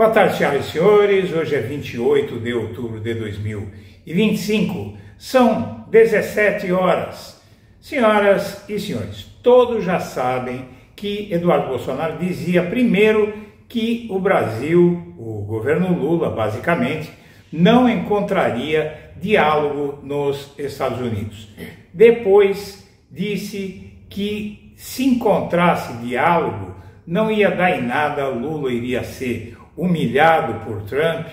Boa tarde, senhoras e senhores. Hoje é 28 de outubro de 2025. São 17 horas. Senhoras e senhores, todos já sabem que Eduardo Bolsonaro dizia primeiro que o Brasil, o governo Lula, basicamente, não encontraria diálogo nos Estados Unidos. Depois disse que se encontrasse diálogo, não ia dar em nada, Lula iria ser humilhado por Trump,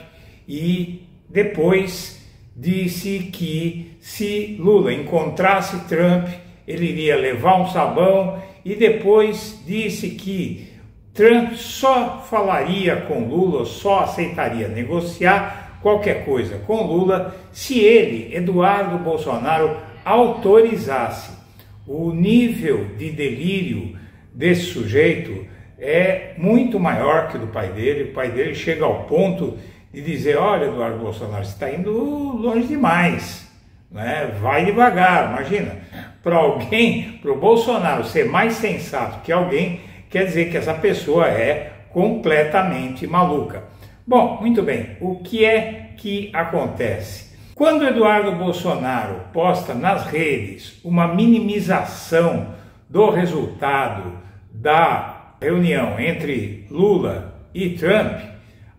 e depois disse que se Lula encontrasse Trump, ele iria levar um sabão, e depois disse que Trump só falaria com Lula, só aceitaria negociar qualquer coisa com Lula se ele, Eduardo Bolsonaro, autorizasse. O nível de delírio desse sujeito é muito maior que o do pai dele. O pai dele chega ao ponto de dizer: olha, Eduardo Bolsonaro, você está indo longe demais, né? Vai devagar. Imagina, para alguém, para o Bolsonaro ser mais sensato que alguém, quer dizer que essa pessoa é completamente maluca. Bom, muito bem, o que é que acontece? Quando Eduardo Bolsonaro posta nas redes uma minimização do resultado da reunião entre Lula e Trump,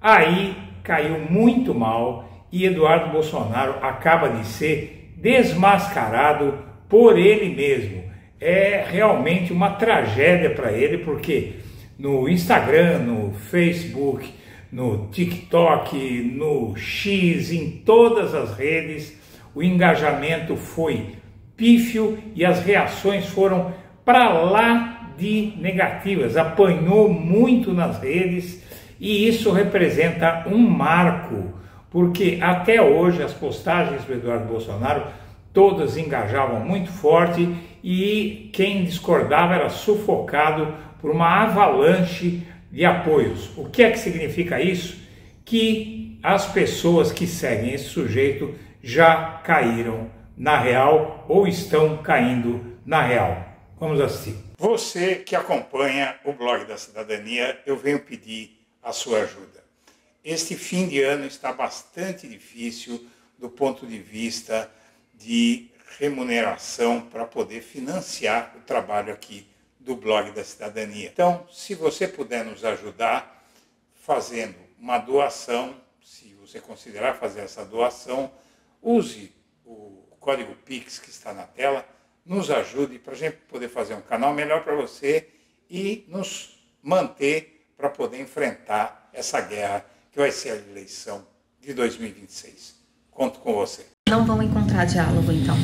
aí caiu muito mal e Eduardo Bolsonaro acaba de ser desmascarado por ele mesmo. É realmente uma tragédia para ele, porque no Instagram, no Facebook, no TikTok, no X, em todas as redes, o engajamento foi pífio e as reações foram para lá de negativas, apanhou muito nas redes, e isso representa um marco, porque até hoje as postagens do Eduardo Bolsonaro todas engajavam muito forte e quem discordava era sufocado por uma avalanche de apoios. O que é que significa isso? Que as pessoas que seguem esse sujeito já caíram na real ou estão caindo na real. Vamos assistir. Você que acompanha o Blog da Cidadania, eu venho pedir a sua ajuda. Este fim de ano está bastante difícil do ponto de vista de remuneração para poder financiar o trabalho aqui do Blog da Cidadania. Então, se você puder nos ajudar fazendo uma doação, se você considerar fazer essa doação, use o código Pix que está na tela, nos ajude para a gente poder fazer um canal melhor para você e nos manter para poder enfrentar essa guerra que vai ser a eleição de 2026. Conto com você. Não vão encontrar diálogo, então?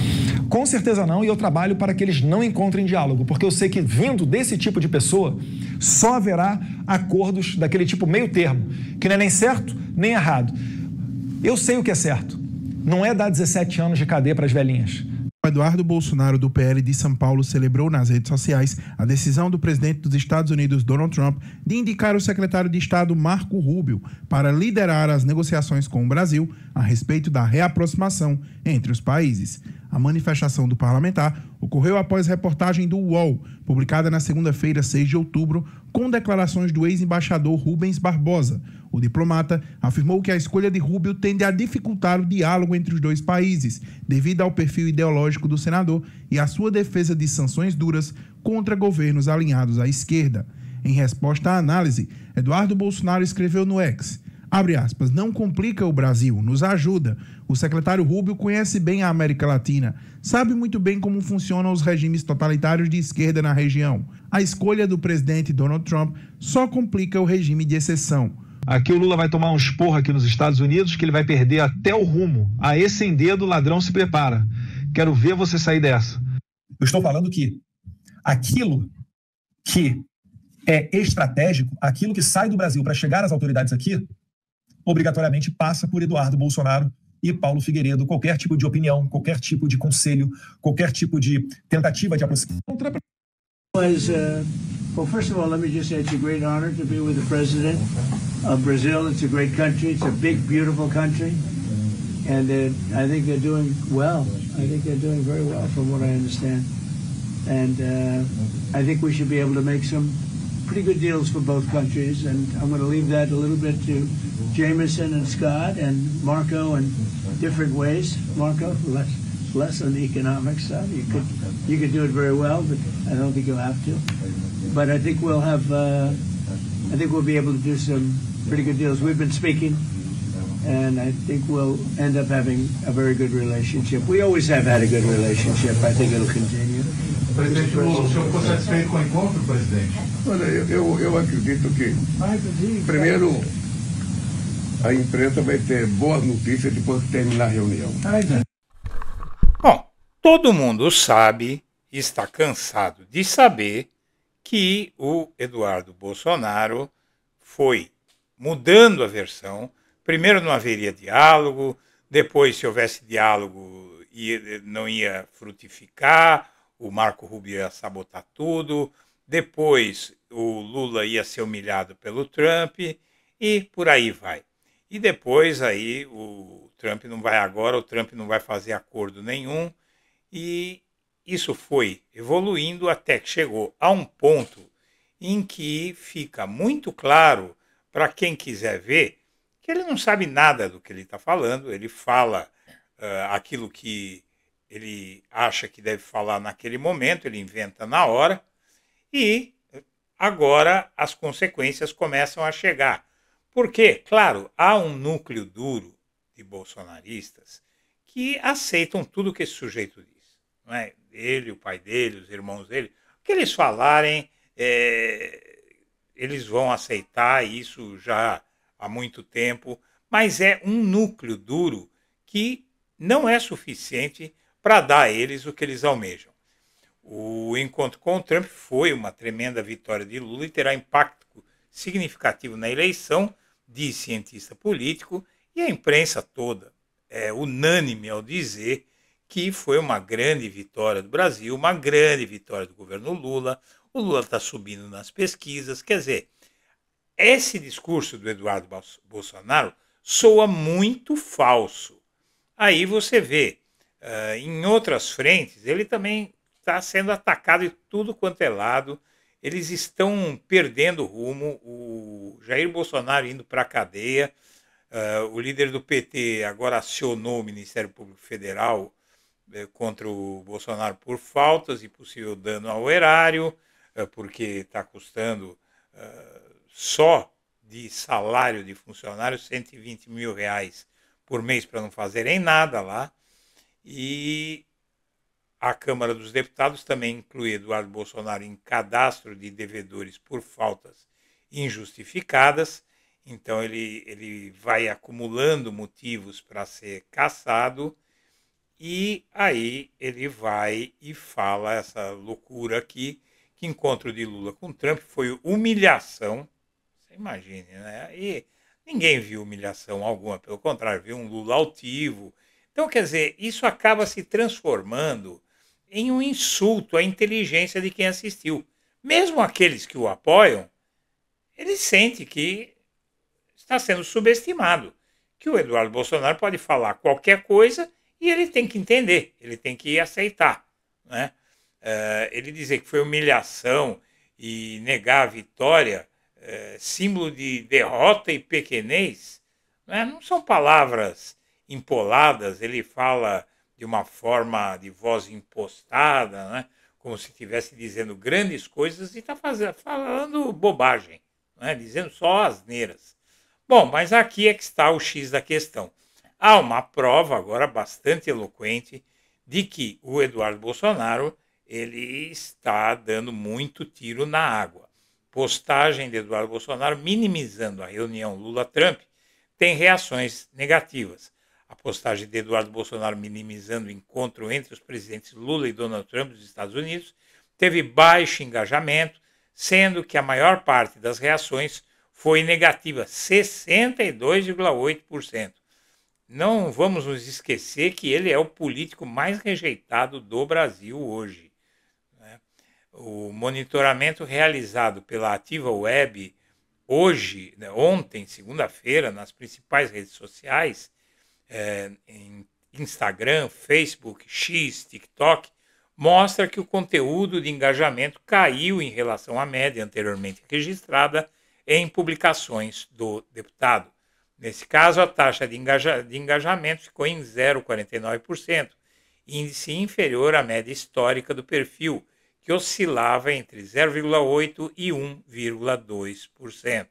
Com certeza não, e eu trabalho para que eles não encontrem diálogo, porque eu sei que vindo desse tipo de pessoa, só haverá acordos daquele tipo meio termo, que não é nem certo nem errado. Eu sei o que é certo, não é dar 17 anos de cadeia para as velhinhas. Eduardo Bolsonaro, do PL de São Paulo, celebrou nas redes sociais a decisão do presidente dos Estados Unidos, Donald Trump, de indicar o secretário de Estado, Marco Rubio, para liderar as negociações com o Brasil a respeito da reaproximação entre os países. A manifestação do parlamentar ocorreu após reportagem do UOL, publicada na segunda-feira, 6 de outubro, com declarações do ex-embaixador Rubens Barbosa. O diplomata afirmou que a escolha de Rubio tende a dificultar o diálogo entre os dois países, devido ao perfil ideológico do senador e à sua defesa de sanções duras contra governos alinhados à esquerda. Em resposta à análise, Eduardo Bolsonaro escreveu no X, abre aspas, não complica o Brasil, nos ajuda. O secretário Rubio conhece bem a América Latina, sabe muito bem como funcionam os regimes totalitários de esquerda na região. A escolha do presidente Donald Trump só complica o regime de exceção. Aqui o Lula vai tomar um esporro aqui nos Estados Unidos que ele vai perder até o rumo. A esse sem dedo, o ladrão se prepara. Quero ver você sair dessa. Eu estou falando que aquilo que é estratégico, aquilo que sai do Brasil para chegar às autoridades aqui, obrigatoriamente passa por Eduardo Bolsonaro e Paulo Figueiredo. Qualquer tipo de opinião, qualquer tipo de conselho, qualquer tipo de tentativa de aproximação. Well, first of all, let me just say it's a great honor to be with the president of Brazil. It's a great country. It's a big, beautiful country. And I think they're doing well. I think they're doing very well from what I understand. And I think we should be able to make some pretty good deals for both countries, and I'm going to leave that a little bit to Jameson and Scott and Marco in different ways. Marco, less on the economic stuff. You could do it very well, but I don't think you'll have to. But I think we'll have. I think we'll be able to do some pretty good deals. We've been speaking, and I think we'll end up having a very good relationship. We always have had a good relationship. I think it'll continue. Presidente Lula, o senhor ficou satisfeito com o encontro, presidente? Olha, eu acredito que, primeiro, a imprensa vai ter boas notícias depois que terminar a reunião. Bom, todo mundo sabe, está cansado de saber, que o Eduardo Bolsonaro foi mudando a versão. Primeiro não haveria diálogo, depois, se houvesse diálogo, não ia frutificar, o Marco Rubio ia sabotar tudo, depois o Lula ia ser humilhado pelo Trump e por aí vai. E depois aí o Trump não vai agora, o Trump não vai fazer acordo nenhum, e isso foi evoluindo até que chegou a um ponto em que fica muito claro para quem quiser ver que ele não sabe nada do que ele está falando, ele fala aquilo que ele acha que deve falar naquele momento, ele inventa na hora, e agora as consequências começam a chegar. Porque, claro, há um núcleo duro de bolsonaristas que aceitam tudo que esse sujeito diz. Não é? Ele, o pai dele, os irmãos dele, o que eles falarem, eles vão aceitar isso já há muito tempo, mas é um núcleo duro que não é suficiente para dar a eles o que eles almejam. O encontro com o Trump foi uma tremenda vitória de Lula e terá impacto significativo na eleição, diz cientista político, e a imprensa toda é unânime ao dizer que foi uma grande vitória do Brasil, uma grande vitória do governo Lula. O Lula está subindo nas pesquisas. Quer dizer, esse discurso do Eduardo Bolsonaro soa muito falso. Aí você vê, em outras frentes, ele também está sendo atacado de tudo quanto é lado. Eles estão perdendo o rumo. O Jair Bolsonaro indo para a cadeia. O líder do PT agora acionou o Ministério Público Federal contra o Bolsonaro por faltas e possível dano ao erário, porque está custando só de salário de funcionários R$120 mil por mês para não fazerem nada lá. E a Câmara dos Deputados também inclui Eduardo Bolsonaro em cadastro de devedores por faltas injustificadas. Então ele vai acumulando motivos para ser cassado, e aí ele vai e fala essa loucura aqui, que encontro de Lula com Trump foi humilhação. Você imagine, né? E ninguém viu humilhação alguma, pelo contrário, viu um Lula altivo. Então, quer dizer, isso acaba se transformando em um insulto à inteligência de quem assistiu. Mesmo aqueles que o apoiam, ele sente que está sendo subestimado, que o Eduardo Bolsonaro pode falar qualquer coisa e ele tem que entender, ele tem que aceitar, né? Ele dizer que foi humilhação e negar a vitória, símbolo de derrota e pequenez, né? Não são palavras empoladas. Ele fala de uma forma de voz impostada, né? Como se estivesse dizendo grandes coisas e está falando bobagem, né? Dizendo só asneiras. Bom, mas aqui é que está o X da questão. Há uma prova agora bastante eloquente de que o Eduardo Bolsonaro ele está dando muito tiro na água. Postagem de Eduardo Bolsonaro minimizando a reunião Lula-Trump tem reações negativas. A postagem de Eduardo Bolsonaro minimizando o encontro entre os presidentes Lula e Donald Trump dos Estados Unidos teve baixo engajamento, sendo que a maior parte das reações foi negativa, 62,8%. Não vamos nos esquecer que ele é o político mais rejeitado do Brasil hoje, né? O monitoramento realizado pela Ativa Web hoje, né, ontem, segunda-feira, nas principais redes sociais, em Instagram, Facebook, X, TikTok, mostra que o conteúdo de engajamento caiu em relação à média anteriormente registrada em publicações do deputado. Nesse caso, a taxa de engajamento ficou em 0,49%, índice inferior à média histórica do perfil, que oscilava entre 0,8% e 1,2%.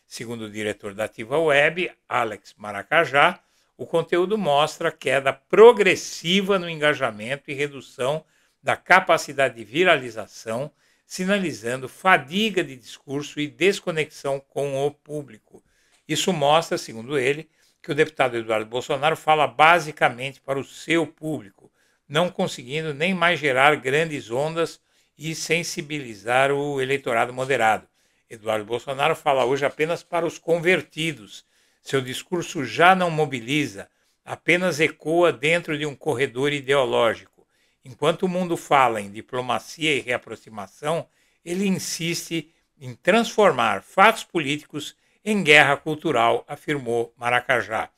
Segundo o diretor da Ativa Web, Alex Maracajá, o conteúdo mostra queda progressiva no engajamento e redução da capacidade de viralização, sinalizando fadiga de discurso e desconexão com o público. Isso mostra, segundo ele, que o deputado Eduardo Bolsonaro fala basicamente para o seu público, não conseguindo nem mais gerar grandes ondas e sensibilizar o eleitorado moderado. Eduardo Bolsonaro fala hoje apenas para os convertidos. Seu discurso já não mobiliza, apenas ecoa dentro de um corredor ideológico. Enquanto o mundo fala em diplomacia e reaproximação, ele insiste em transformar fatos políticos em guerra cultural, afirmou Maracajá.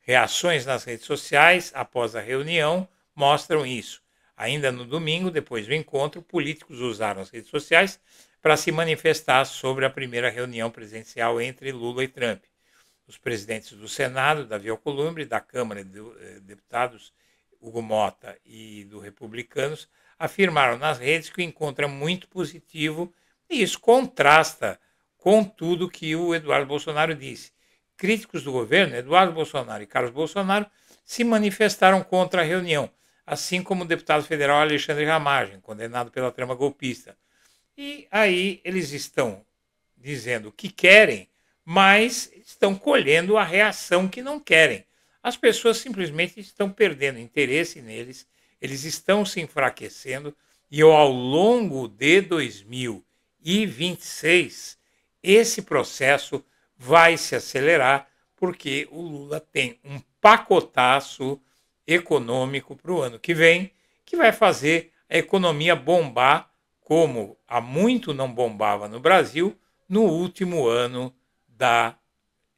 Reações nas redes sociais após a reunião mostram isso. Ainda no domingo, depois do encontro, políticos usaram as redes sociais para se manifestar sobre a primeira reunião presidencial entre Lula e Trump. Os presidentes do Senado, Davi Alcolumbre, da Câmara de Deputados, Hugo Mota, e do Republicanos, afirmaram nas redes que o encontro é muito positivo e isso contrasta com tudo que o Eduardo Bolsonaro disse. Críticos do governo, Eduardo Bolsonaro e Carlos Bolsonaro, se manifestaram contra a reunião, assim como o deputado federal Alexandre Ramagem, condenado pela trama golpista. E aí eles estão dizendo o que querem, mas estão colhendo a reação que não querem. As pessoas simplesmente estão perdendo interesse neles, eles estão se enfraquecendo e ao longo de 2026 esse processo vai se acelerar porque o Lula tem um pacotaço econômico para o ano que vem que vai fazer a economia bombar como há muito não bombava no Brasil no último ano da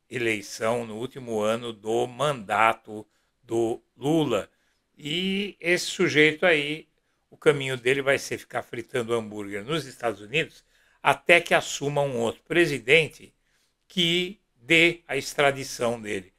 eleição, no último ano do mandato do Lula. E esse sujeito aí, o caminho dele vai ser ficar fritando hambúrguer nos Estados Unidos até que assuma um outro presidente que dê a extradição dele.